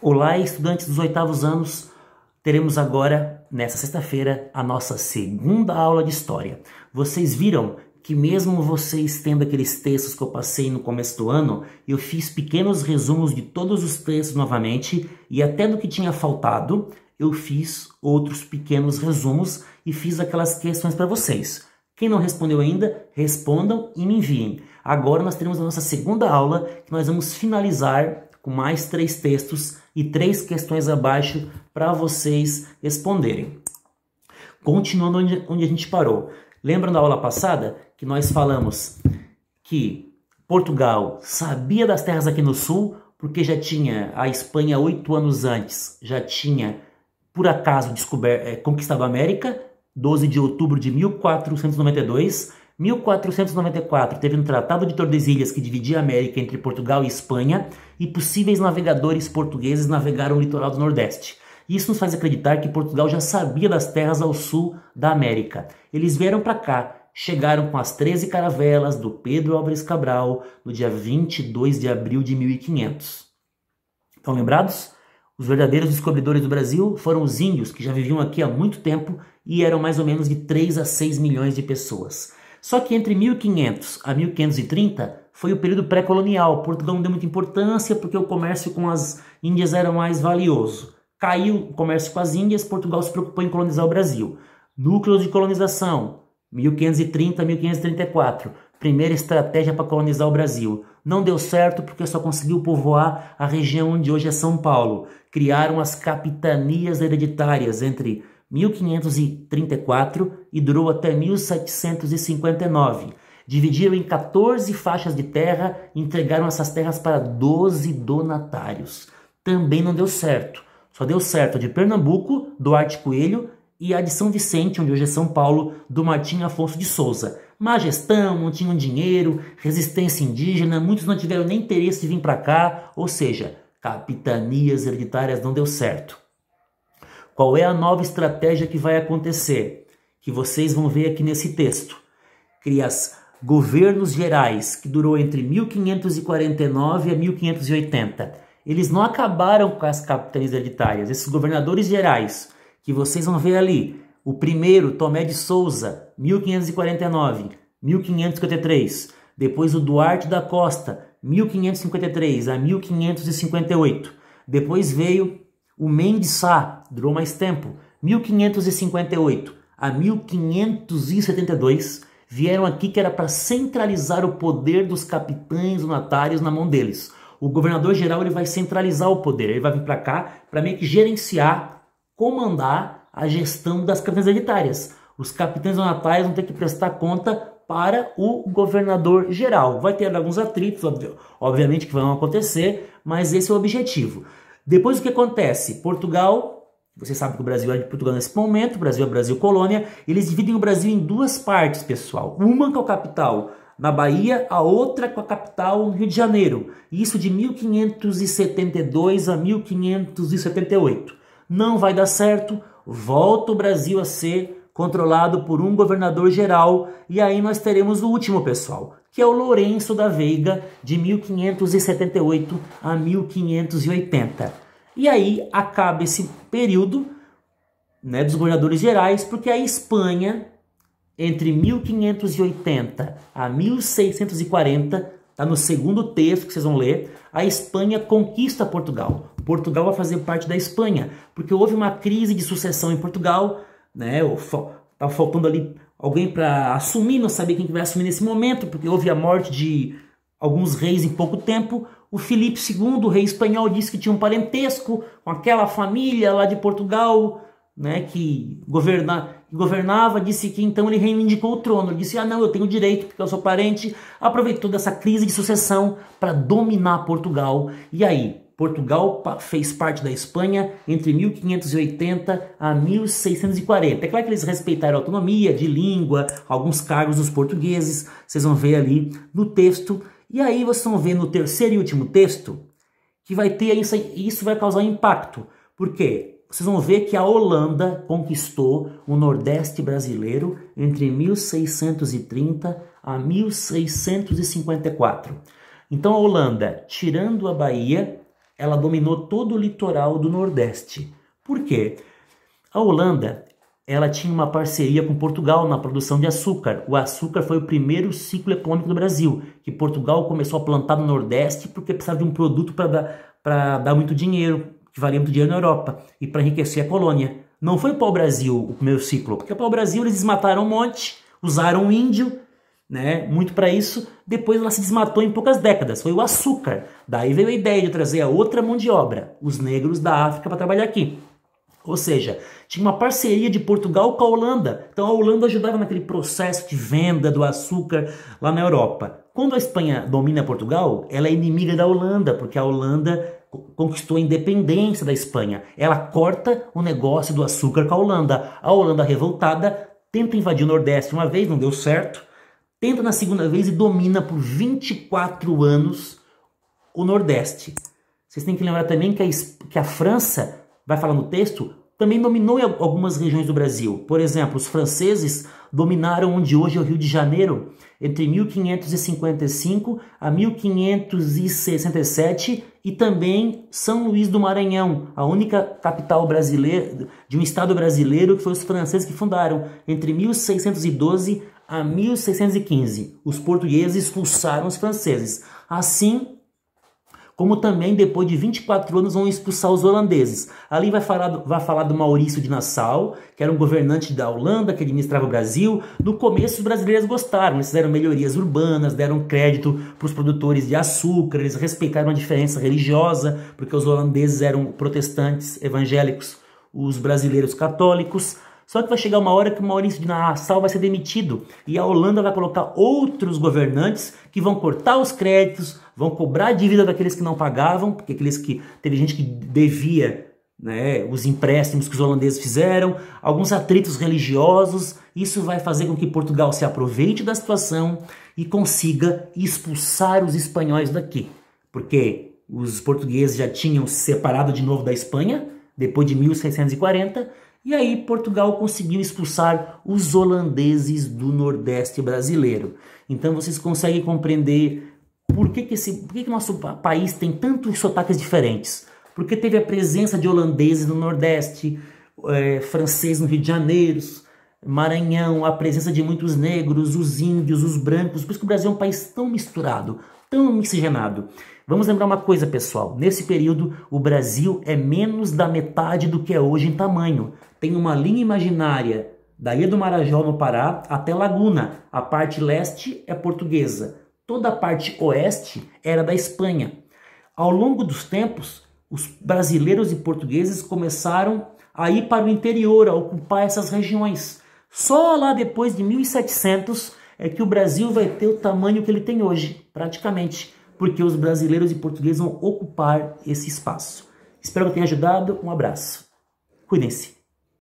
Olá, estudantes dos oitavos anos. Teremos agora, nessa sexta-feira, a nossa segunda aula de História. Vocês viram que mesmo vocês tendo aqueles textos que eu passei no começo do ano, eu fiz pequenos resumos de todos os textos novamente e até do que tinha faltado, eu fiz outros pequenos resumos e fiz aquelas questões para vocês. Quem não respondeu ainda, respondam e me enviem. Agora nós teremos a nossa segunda aula, que nós vamos finalizar com mais 3 textos e 3 questões abaixo para vocês responderem. Continuando onde a gente parou. Lembram da aula passada que nós falamos que Portugal sabia das terras aqui no sul, porque já tinha a Espanha 8 anos antes, já tinha, por acaso, conquistado a América, 12 de outubro de 1492. 1494 teve um Tratado de Tordesilhas que dividia a América entre Portugal e Espanha e possíveis navegadores portugueses navegaram o litoral do Nordeste. Isso nos faz acreditar que Portugal já sabia das terras ao sul da América. Eles vieram para cá, chegaram com as 13 caravelas do Pedro Álvares Cabral no dia 22 de abril de 1500. Estão lembrados? Os verdadeiros descobridores do Brasil foram os índios, que já viviam aqui há muito tempo e eram mais ou menos de 3 a 6 milhões de pessoas. Só que entre 1500 a 1530 foi o período pré-colonial. Portugal não deu muita importância porque o comércio com as Índias era mais valioso. Caiu o comércio com as Índias, Portugal se preocupou em colonizar o Brasil. Núcleos de colonização, 1530 a 1534. Primeira estratégia para colonizar o Brasil. Não deu certo porque só conseguiu povoar a região onde hoje é São Paulo. Criaram as capitanias hereditárias entre 1534 e durou até 1759. Dividiram em 14 faixas de terra e entregaram essas terras para 12 donatários. Também não deu certo. Só deu certo a de Pernambuco, Duarte Coelho, e a de São Vicente, onde hoje é São Paulo, do Martim Afonso de Souza. Má gestão, não tinham dinheiro, resistência indígena, muitos não tiveram nem interesse de vir para cá, ou seja, capitanias hereditárias não deu certo. Qual é a nova estratégia que vai acontecer? Que vocês vão ver aqui nesse texto. Cria governos gerais, que durou entre 1549 a 1580. Eles não acabaram com as capitanias hereditárias. Esses governadores gerais, que vocês vão ver ali, o primeiro, Tomé de Souza, 1549, 1553. Depois o Duarte da Costa, 1553 a 1558. Depois veio o Mendes Sá, durou mais tempo, 1558 a 1572, vieram aqui que era para centralizar o poder dos capitães donatários na mão deles. O governador-geral ele vai centralizar o poder, ele vai vir para cá para meio que gerenciar, comandar a gestão das capitanias hereditárias. Os capitães donatários vão ter que prestar conta para o governador-geral. Vai ter alguns atritos, obviamente que vão acontecer, mas esse é o objetivo. Depois o que acontece? Portugal, você sabe que o Brasil é de Portugal nesse momento, o Brasil é Brasil colônia, eles dividem o Brasil em 2 partes, pessoal. Uma com a capital na Bahia, a outra com a capital no Rio de Janeiro. Isso de 1572 a 1578. Não vai dar certo, volta o Brasil a ser controlado por um governador geral e aí nós teremos o último, pessoal, que é o Lourenço da Veiga, de 1578 a 1580. E aí acaba esse período, né, dos governadores gerais, porque a Espanha, entre 1580 a 1640, está no segundo texto que vocês vão ler, a Espanha conquista Portugal. Portugal vai fazer parte da Espanha, porque houve uma crise de sucessão em Portugal, né? Tá faltando ali alguém para assumir, não sabia quem que vai assumir nesse momento, porque houve a morte de alguns reis em pouco tempo. O Filipe II, o rei espanhol, disse que tinha um parentesco com aquela família lá de Portugal, né, que governava, disse que então ele reivindicou o trono. Ele disse, não, eu tenho direito porque eu sou parente. Aproveitou dessa crise de sucessão para dominar Portugal. E aí, Portugal fez parte da Espanha entre 1580 a 1640. É claro que eles respeitaram a autonomia de língua, alguns cargos dos portugueses, vocês vão ver ali no texto. E aí vocês vão ver no terceiro e último texto que vai ter isso vai causar impacto. Por quê? Vocês vão ver que a Holanda conquistou o Nordeste brasileiro entre 1630 a 1654. Então a Holanda, tirando a Bahia, ela dominou todo o litoral do Nordeste. Por quê? A Holanda, ela tinha uma parceria com Portugal na produção de açúcar. O açúcar foi o primeiro ciclo econômico do Brasil, que Portugal começou a plantar no Nordeste porque precisava de um produto para dar muito dinheiro, que valia muito dinheiro na Europa, e para enriquecer a colônia. Não foi para o Brasil o primeiro ciclo, porque para o Brasil eles desmataram um monte, usaram o índio, né, muito para isso, depois ela se desmatou em poucas décadas, foi o açúcar. Daí veio a ideia de trazer a outra mão de obra, os negros da África, para trabalhar aqui. Ou seja, tinha uma parceria de Portugal com a Holanda. Então a Holanda ajudava naquele processo de venda do açúcar lá na Europa. Quando a Espanha domina Portugal, ela é inimiga da Holanda, porque a Holanda conquistou a independência da Espanha. Ela corta o negócio do açúcar com a Holanda. A Holanda, revoltada, tenta invadir o Nordeste uma vez, não deu certo. Tenta na segunda vez e domina por 24 anos o Nordeste. Vocês têm que lembrar também que a França, vai falar no texto, também dominou em algumas regiões do Brasil. Por exemplo, os franceses dominaram onde hoje é o Rio de Janeiro entre 1555 a 1567 e também São Luís do Maranhão, a única capital brasileira de um estado brasileiro que foi os franceses que fundaram entre 1612 a 1615. Os portugueses expulsaram os franceses. Assim como também depois de 24 anos vão expulsar os holandeses. Ali vai falar do Maurício de Nassau, que era um governante da Holanda, que administrava o Brasil. No começo os brasileiros gostaram, eles fizeram melhorias urbanas, deram crédito para os produtores de açúcar, eles respeitaram a diferença religiosa, porque os holandeses eram protestantes evangélicos, os brasileiros católicos. Só que vai chegar uma hora que o Maurício de Nassau vai ser demitido e a Holanda vai colocar outros governantes que vão cortar os créditos, vão cobrar a dívida daqueles que não pagavam, porque teve gente que devia, né, os empréstimos que os holandeses fizeram, alguns atritos religiosos. Isso vai fazer com que Portugal se aproveite da situação e consiga expulsar os espanhóis daqui, porque os portugueses já tinham se separado de novo da Espanha depois de 1640. E aí Portugal conseguiu expulsar os holandeses do Nordeste brasileiro. Então vocês conseguem compreender por que nosso país tem tantos sotaques diferentes. Porque teve a presença de holandeses no Nordeste, francês no Rio de Janeiro, Maranhão, a presença de muitos negros, os índios, os brancos. Por isso que o Brasil é um país tão misturado, tão miscigenado. Vamos lembrar uma coisa, pessoal. Nesse período, o Brasil é menos da metade do que é hoje em tamanho. Tem uma linha imaginária da Ilha do Marajó, no Pará, até Laguna. A parte leste é portuguesa. Toda a parte oeste era da Espanha. Ao longo dos tempos, os brasileiros e portugueses começaram a ir para o interior, a ocupar essas regiões. Só lá depois de 1700 é que o Brasil vai ter o tamanho que ele tem hoje, praticamente, porque os brasileiros e portugueses vão ocupar esse espaço. Espero que tenha ajudado. Um abraço. Cuidem-se.